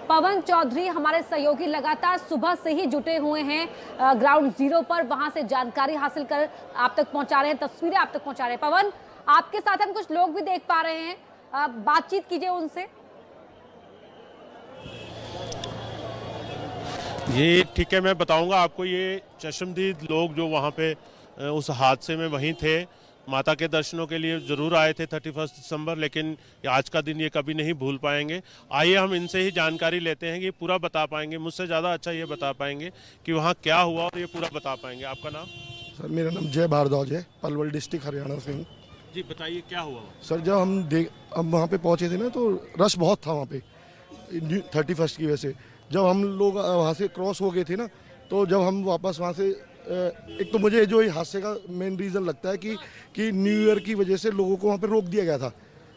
पवन चौधरी हमारे सहयोगी लगातार सुबह से ही जुटे हुए हैं ग्राउंड जीरो पर, वहां से जानकारी हासिल कर आप तक पहुंचा रहे हैं, तस्वीरें आप तक पहुंचा रहे हैं। पवन, आपके साथ हम कुछ लोग भी देख पा रहे हैं, बातचीत कीजिए उनसे। ये ठीक है, मैं बताऊंगा आपको। ये चश्मदीद लोग जो वहाँ पे उस हादसे में वहीं थे, माता के दर्शनों के लिए ज़रूर आए थे 31 दिसंबर, लेकिन आज का दिन ये कभी नहीं भूल पाएंगे। आइए हम इनसे ही जानकारी लेते हैं कि पूरा बता पाएंगे, मुझसे ज़्यादा अच्छा ये बता पाएंगे कि वहाँ क्या हुआ और ये पूरा बता पाएंगे। आपका नाम? सर मेरा नाम जय भारद्वाज है, पलवल डिस्ट्रिक्ट हरियाणा से हूँ। जी बताइए क्या हुआ। सर जब हम वहाँ पे पहुँचे थे ना, तो रश बहुत था वहाँ पे 31 की वजह से। जब हम लोग वहाँ से क्रॉस हो गए थे ना, तो जब हम वापस वहाँ से एक तो मुझे जो ये हादसे का मेन रीज़न लगता है कि न्यू ईयर की वजह से लोगों को वहाँ पे रोक दिया गया था,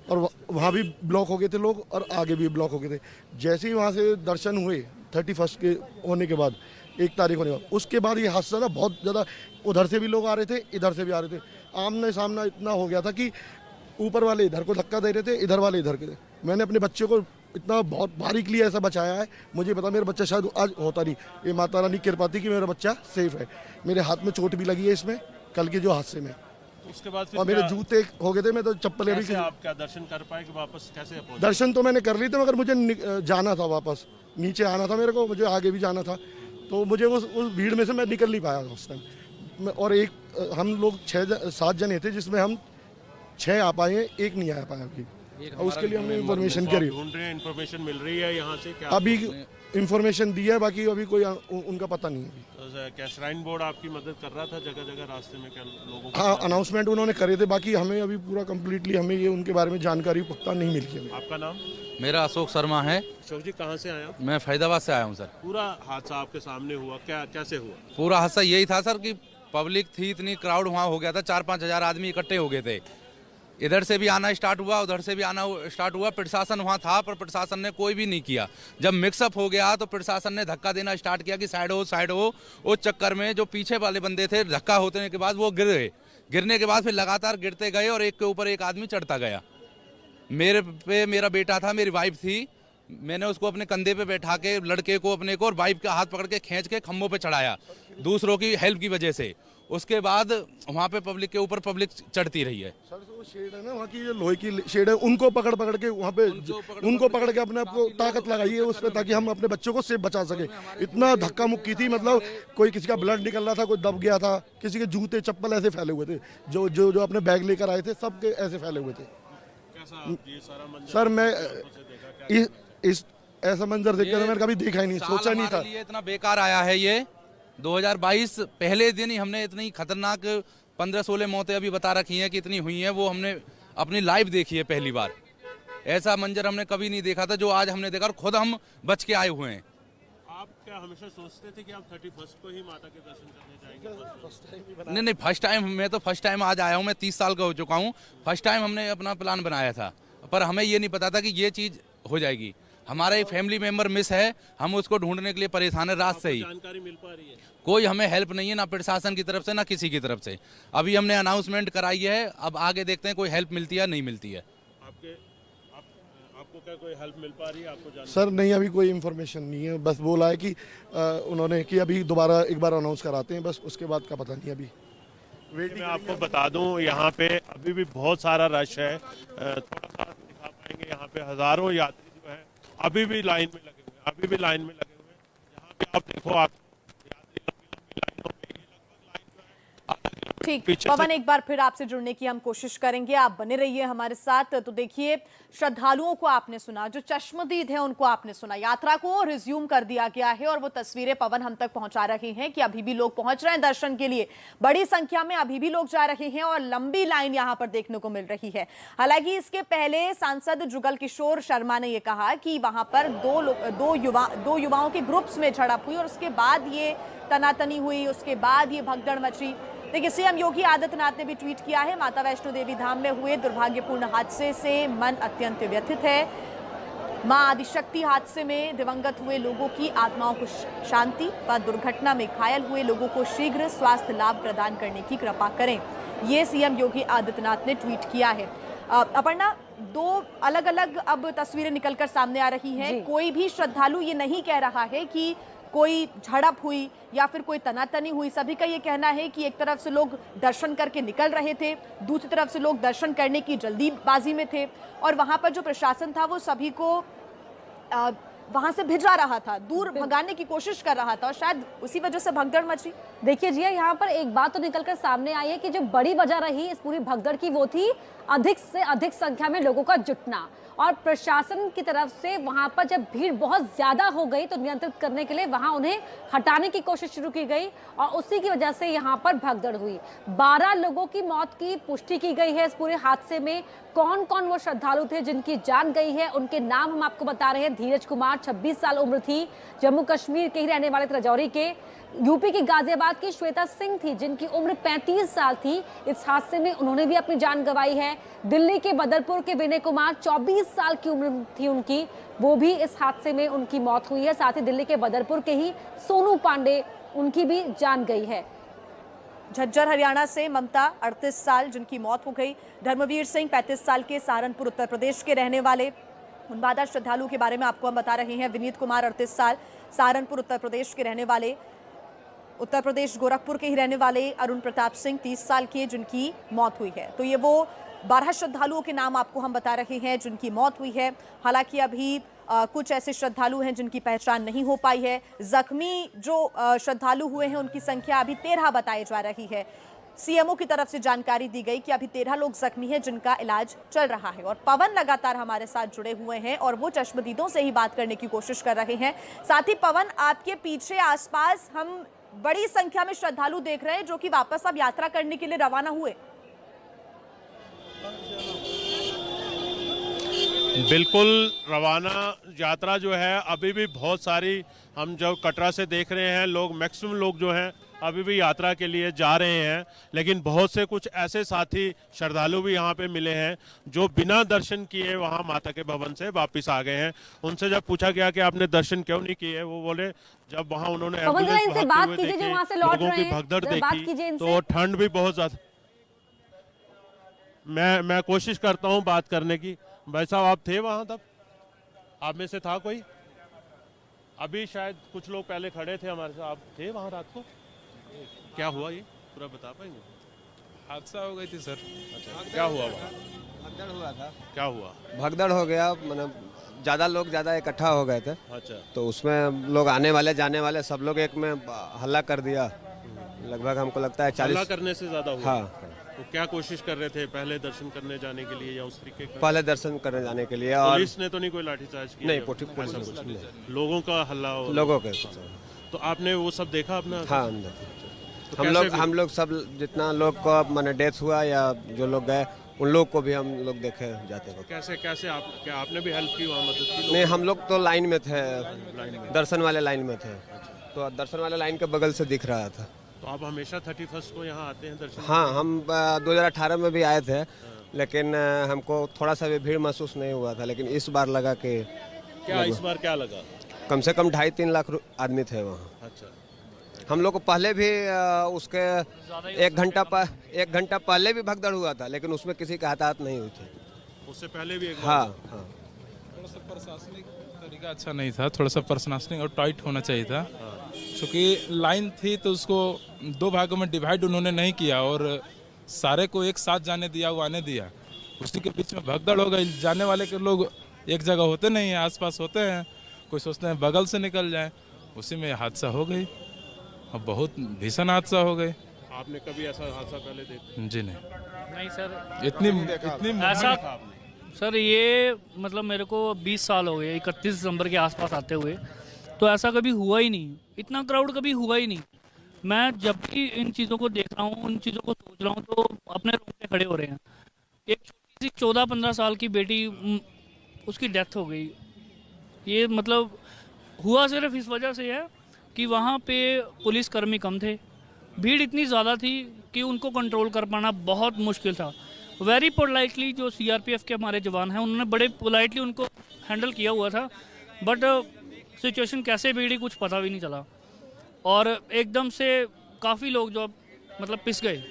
और वहाँ भी ब्लॉक हो गए थे लोग और आगे भी ब्लॉक हो गए थे। जैसे ही वहाँ से दर्शन हुए 31 के होने के बाद, 1 तारीख होने के बाद, उसके बाद ये हादसा ना बहुत ज़्यादा, उधर से भी लोग आ रहे थे, इधर से भी आ रहे थे, आमने सामना इतना हो गया था कि ऊपर वाले इधर को धक्का दे रहे थे, इधर वाले इधर के। मैंने अपने बच्चे को इतना बहुत बारीकली ऐसा बचाया है, मुझे पता मेरा बच्चा शायद आज होता नहीं। ये माता रानी की कृपा थी कि मेरा बच्चा सेफ है। मेरे हाथ में चोट भी लगी है इसमें, कल के जो हादसे में। उसके बाद और मेरे जूते हो गए थे, मैं तो चप्पल कैसे आप क्या दर्शन कर पाए कि वापस कैसे पहुंचे? दर्शन तो मैंने कर ली थी, मगर मुझे जाना था वापस, नीचे आना था मेरे को, मुझे आगे भी जाना था, तो मुझे उस भीड़ में से मैं निकल नहीं पाया उस टाइम। और हम लोग 7 जने थे, जिसमें हम 6 आ पाए हैं, 1 नहीं आ पाया अभी। उसके लिए हमने इन्फॉर्मेशन करी, ढूंढ रहे हैं, इन्फॉर्मेशन मिल रही है यहाँ से क्या? अभी इन्फॉर्मेशन दी है, बाकी अभी कोई उनका पता नहीं है। तो क्या श्राइन बोर्ड आपकी मदद कर रहा था जगह जगह रास्ते में, क्या लोगों को? हाँ, अनाउंसमेंट उन्होंने करे थे, बाकी हमें अभी पूरा कम्प्लीटली हमें ये उनके बारे में जानकारी पुख्ता नहीं मिली है। आपका नाम? मेरा अशोक शर्मा है। अशोक जी कहाँ से आए आप? मैं फरीदाबाद से आया हूँ सर। पूरा हादसा आपके सामने हुआ, क्या कैसे हुआ? पूरा हादसा यही था सर कि पब्लिक थी, इतनी क्राउड वहाँ हो गया था, 4-5 हज़ार आदमी इकट्ठे हो गए थे। इधर से भी आना स्टार्ट हुआ, उधर से भी आना स्टार्ट हुआ। प्रशासन वहाँ था, पर प्रशासन ने कोई भी नहीं किया। जब मिक्सअप हो गया तो प्रशासन ने धक्का देना स्टार्ट किया कि साइड हो साइड हो। उस चक्कर में जो पीछे वाले बंदे थे, धक्का होने के बाद वो गिर गए। गिरने के बाद फिर लगातार गिरते गए और एक के ऊपर एक आदमी चढ़ता गया। मेरे पे मेरा बेटा था, मेरी वाइफ थी, मैंने उसको अपने कंधे पे बैठा के, लड़के को अपने को और वाइफ का हाथ पकड़ के खींच के खम्भों पे चढ़ाया, दूसरों की हेल्प की वजह से। उसके बाद वहाँ पे पब्लिक के ऊपर पब्लिक चढ़ती रही है। सर वो शेड है ना, वहाँ की जो लोहे की शेड है, उनको पकड़ के वहाँ पे उनको पकड़ के अपने आप को ताकत लगाइए उस पर, ताकि हम अपने बच्चों को सेफ बचा सके। इतना धक्का मुक्की थी, मतलब कोई किसी का ब्लड निकल रहा था, कोई दब गया था, किसी के जूते चप्पल ऐसे फैले हुए थे, जो जो जो अपने बैग लेकर आए थे सब के ऐसे फैले हुए थे। ये सारा मंजर सर मैं इस ऐसा मंजर देखकर मैंने कभी देखा ही नहीं, सोचा नहीं था। इतना बेकार आया है ये 2022 पहले दिन ही हमने इतनी खतरनाक 15-16 मौतें अभी बता रखी हैं कि इतनी हुई हैं, वो हमने अपनी लाइव देखी है पहली बार। ऐसा मंजर हमने कभी नहीं देखा था जो आज हमने देखा, और खुद हम बच के आए हुए हैं। आप क्या हमेशा सोचते थे कि आप 31 को ही माता के दर्शन करने जाएंगे? नहीं, फर्स्ट टाइम, मैं तो फर्स्ट टाइम आज आया हूँ। मैं 30 साल का हो चुका हूँ। फर्स्ट टाइम हमने अपना प्लान बनाया था, पर हमें ये नहीं पता था कि ये चीज़ हो जाएगी। हमारा एक फैमिली मेंबर मिस है, हम उसको ढूंढने के लिए परेशान है रात से ही। जानकारी मिल पा रही है? कोई हमें हेल्प नहीं है, ना प्रशासन की तरफ से ना किसी की तरफ से। अभी हमने अनाउंसमेंट कराई है, अब आगे देखते हैं कोई हेल्प मिलती है नहीं मिलती है। आपको क्या कोई हेल्प मिल पा रही है? आपको जानकारी? सर नहीं, अभी कोई इन्फॉर्मेशन नहीं है, बस बोला है कि उन्होंने कि अभी दोबारा एक बार अनाउंस कराते हैं, बस उसके बाद का पता नहीं अभी। मैं आपको बता दूं, यहाँ पे अभी भी बहुत सारा रश है। थोड़ा सा दिखा पाएंगे, यहाँ पे हजारों यात्री जो है अभी भी लाइन में लगे हुए हैं, अभी भी लाइन में लगे हुए हैं। यहाँ पे आप देखो, आप यात्री लंबी लाइनों में, ये लगभग लाइन जो है आधा किलोमीटर ठीक, पवन एक बार फिर आपसे जुड़ने की हम कोशिश करेंगे, आप बने रहिए हमारे साथ। तो देखिए, श्रद्धालुओं को आपने सुना, जो चश्मदीद हैं उनको आपने सुना, यात्रा को रिज्यूम कर दिया गया है, और वो तस्वीरें पवन हम तक पहुंचा रहे हैं कि अभी भी लोग पहुंच रहे हैं दर्शन के लिए, बड़ी संख्या में अभी भी लोग जा रहे हैं और लंबी लाइन यहां पर देखने को मिल रही है। हालांकि इसके पहले सांसद जुगल किशोर शर्मा ने यह कहा कि वहां पर दो युवाओं के ग्रुप्स में झड़प हुई और उसके बाद ये तनातनी हुई, उसके बाद ये भगदड़ मची। देखिए, सीएम योगी आदित्यनाथ ने भी ट्वीट किया है, माता वैष्णो देवी धाम में हुए दुर्भाग्यपूर्ण हादसे से मन अत्यंत व्यथित है। मां आदिशक्ति हादसे में दिवंगत हुए लोगों की आत्माओं को शांति व दुर्घटना में घायल हुए लोगों को शीघ्र स्वास्थ्य लाभ प्रदान करने की कृपा करें, ये सीएम योगी आदित्यनाथ ने ट्वीट किया है। अपर्णा, दो अलग अलग अब तस्वीरें निकलकर सामने आ रही हैं। कोई भी श्रद्धालु ये नहीं कह रहा है कि कोई झड़प हुई या फिर कोई तनातनी हुई। सभी का ये कहना है कि एक तरफ से लोग दर्शन करके निकल रहे थे, दूसरी तरफ से लोग दर्शन करने की जल्दीबाजी में थे और वहां पर जो प्रशासन था वो सभी को वहां से भिजवा रहा था, दूर भगाने की कोशिश कर रहा था और शायद उसी वजह से भगदड़ मची। देखिए जिया, यहाँ पर एक बात तो निकलकर सामने आई है कि जो बड़ी वजह रही इस पूरी भगदड़ की वो थी अधिक से अधिक संख्या में लोगों का जुटना और प्रशासन की तरफ से वहां पर जब भीड़ बहुत ज्यादा हो गई तो नियंत्रित करने के लिए वहां उन्हें हटाने की कोशिश शुरू की गई और उसी की वजह से यहाँ पर भगदड़ हुई। 12 लोगों की मौत की पुष्टि की गई है इस पूरे हादसे में। कौन कौन वो श्रद्धालु थे जिनकी जान गई है, उनके नाम हम आपको बता रहे हैं। धीरज कुमार 26 साल उम्र थी, जम्मू कश्मीर के ही रहने वाले राजौरी के। यूपी की गाजियाबाद की श्वेता सिंह थी जिनकी उम्र 35 साल थी। इस हादसे में उन्होंने भी अपनी जान गंवाई है। दिल्ली के बदरपुर के विनय कुमार 24 साल की उम्र थी उनकी, वो भी इस हादसे में उनकी मौत हुई है। साथ ही दिल्ली के बदरपुर के ही सोनू पांडे, उनकी भी जान गई है। झज्जर हरियाणा से ममता 38 साल जिनकी मौत हो गई। धर्मवीर सिंह 35 साल के सहारनपुर उत्तर प्रदेश के रहने वाले। उन 12 श्रद्धालु के बारे में आपको हम बता रहे हैं। विनीत कुमार 38 साल सहारनपुर उत्तर प्रदेश के रहने वाले। उत्तर प्रदेश गोरखपुर के ही रहने वाले अरुण प्रताप सिंह 30 साल के जिनकी मौत हुई है। तो ये वो 12 श्रद्धालुओं के नाम आपको हम बता रहे हैं जिनकी मौत हुई है। हालांकि अभी कुछ ऐसे श्रद्धालु हैं जिनकी पहचान नहीं हो पाई है। जख्मी जो श्रद्धालु हुए हैं उनकी संख्या अभी 13 बताई जा रही है। सीएमओ की तरफ से जानकारी दी गई कि अभी 13 लोग जख्मी हैं जिनका इलाज चल रहा है। और पवन लगातार हमारे साथ जुड़े हुए हैं और वो चश्मदीदों से ही बात करने की कोशिश कर रहे हैं। साथ ही पवन, आपके पीछे आसपास हम बड़ी संख्या में श्रद्धालु देख रहे हैं जो कि वापस अब यात्रा करने के लिए रवाना हुए। बिल्कुल, रवाना यात्रा जो है अभी भी बहुत सारी, हम जो कटरा से देख रहे हैं, लोग मैक्सिमम लोग जो हैं अभी भी यात्रा के लिए जा रहे हैं। लेकिन बहुत से कुछ ऐसे साथी श्रद्धालु भी यहाँ पे मिले हैं जो बिना दर्शन किए वहाँ माता के भवन से वापस आ गए हैं। उनसे जब पूछा गया कि आपने दर्शन क्यों नहीं किए, वो बोले जब वहाँ उन्होंने एम्बुलेंस भागते हुए देखी, लोगों की भगदड़ देखी तो ठंड भी बहुत ज्यादा। मैं कोशिश करता हूँ बात करने की। भाई साहब, आप थे वहाँ तब? आप में से था कोई? अभी शायद कुछ लोग पहले खड़े थे हमारे साथ, आप थे वहाँ रात को? क्या हुआ ये पूरा बता पाएंगे? हादसा हो गई थी सर। अच्छा, क्या हुआ वहाँ? भगदड़ हुआ था। क्या हुआ? भगदड़ हो गया, मतलब ज़्यादा लोग इकट्ठा हो गए थे। अच्छा, तो उसमें लोग आने वाले जाने वाले सब लोग एक में हल्ला कर दिया। लगभग हमको लगता है 40 हल्ला करने से ज्यादा हुआ। हाँ, तो क्या कोशिश कर रहे थे, पहले दर्शन करने जाने के लिए या उस तरीके का? पहले दर्शन करने जाने के लिए। और पुलिस ने तो नहीं कोई लाठीचार्ज किया? नहीं, ऐसा कुछ नहीं, लोगों का हल्ला हो। लोगों के। तो आपने वो सब देखा अपना? हाँ, तो हम लोग सब जितना लोग का मैंने डेथ हुआ या जो लोग गए उन लोग को भी हम लोग देखे जाते वक्त। कैसे आप, क्या आपने भी हेल्प की वहाँ, मदद की? नहीं, हम लोग तो लाइन में थे, दर्शन वाले लाइन में थे। तो दर्शन वाले लाइन के बगल से दिख रहा था। तो आप हमेशा 31 को यहाँ आते हैं दर्शन? हाँ, हम 2018 में भी आए थे, लेकिन हमको थोड़ा सा भी भीड़ महसूस नहीं हुआ था। लेकिन इस बार लगा कि क्या इस बार क्या लगा? कम से कम 2.5-3 लाख आदमी थे वहाँ। अच्छा, हम लोग को पहले भी उसके 1 घंटा पहले भी भगदड़ हुआ था, लेकिन उसमें किसी का हताहत नहीं हुई थी। उससे पहले भी एक हाँ, हाँ। थोड़ा सा प्रशासनिक तरीका अच्छा नहीं था, थोड़ा सा प्रशासनिक और टाइट होना चाहिए था। क्योंकि लाइन थी तो उसको 2 भागों में डिवाइड उन्होंने नहीं किया और सारे को एक साथ जाने दिया, वो आने दिया। उसी के बीच में भगदड़ हो गई। जाने वाले के लोग एक जगह होते नहीं हैं, आसपास होते हैं। कोई सोचते हैं बगल से निकल जाए, उसी में हादसा हो गई और बहुत भीषण हादसा हो गई। आपने कभी ऐसा हादसा पहले देखा? जी नहीं सर, इतनी ऐसा सर, ये मतलब मेरे को 20 साल हो गए 31 दिसंबर के आसपास आते हुए, तो ऐसा कभी हुआ ही नहीं। इतना क्राउड कभी हुआ ही नहीं। मैं जब भी इन चीज़ों को देख रहा हूँ, उन चीज़ों को सोच रहा हूँ, तो अपने रोंगटे खड़े हो रहे हैं। एक छोटी सी 14-15 साल की बेटी, उसकी डेथ हो गई। ये मतलब हुआ सिर्फ इस वजह से है कि वहाँ पे पुलिसकर्मी कम थे, भीड़ इतनी ज़्यादा थी कि उनको कंट्रोल कर पाना बहुत मुश्किल था। वेरी पोलाइटली जो सीआरपीएफ के हमारे जवान हैं उन्होंने बड़े पोलाइटली उनको हैंडल किया हुआ था, बट सिचुएशन कैसे बिगड़ी कुछ पता भी नहीं चला और एकदम से काफ़ी लोग जो मतलब पिस गए।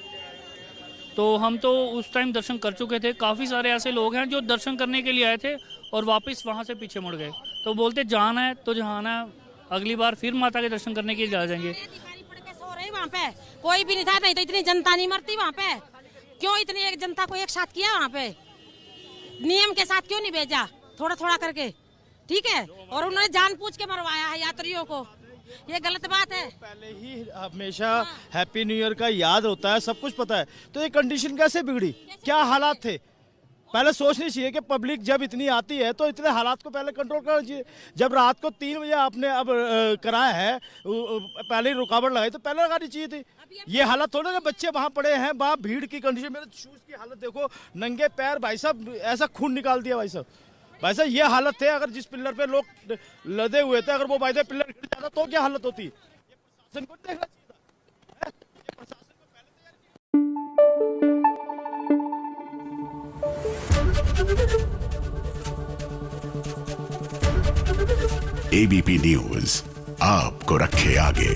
तो हम तो उस टाइम दर्शन कर चुके थे। काफ़ी सारे ऐसे लोग हैं जो दर्शन करने के लिए आए थे और वापस वहाँ से पीछे मुड़ गए। तो बोलते जाना है तो जहाना है, अगली बार फिर माता के दर्शन करने के लिए जा जाएंगे। सो रही वहाँ पे कोई भी नहीं था, नहीं तो इतनी जनता नहीं मरती वहाँ पे। क्यों इतनी एक जनता को एक साथ किया वहाँ पे, नियम के साथ क्यों नहीं भेजा, थोड़ा थोड़ा करके, ठीक है। और उन्होंने जानबूझ के मरवाया है यात्रियों को, ये गलत बात है। पहले ही हमेशा हैप्पी न्यू ईयर का याद होता है, सब कुछ पता है, तो ये कंडीशन कैसे बिगड़ी, क्या हालात थे, पहले सोचनी चाहिए कि पब्लिक जब इतनी आती है तो इतने हालात को पहले कंट्रोल करना चाहिए। जब रात को 3 बजे आपने अब कराया है, पहले ही रुकावट लगाई तो पहले लगानी चाहिए थी। ये हालत थोड़ा ना, बच्चे वहाँ पड़े हैं, वहाँ भीड़ की कंडीशन, मेरे शूज की हालत देखो, नंगे पैर, भाई साहब ऐसा खून निकाल दिया भाई साहब। भाई साहब ये हालत थे, अगर जिस पिलर पे लोग लदे हुए थे, अगर वो भाई साहब पिलर गिर जाता तो क्या हालत होती। ABP न्यूज आपको रखे आगे।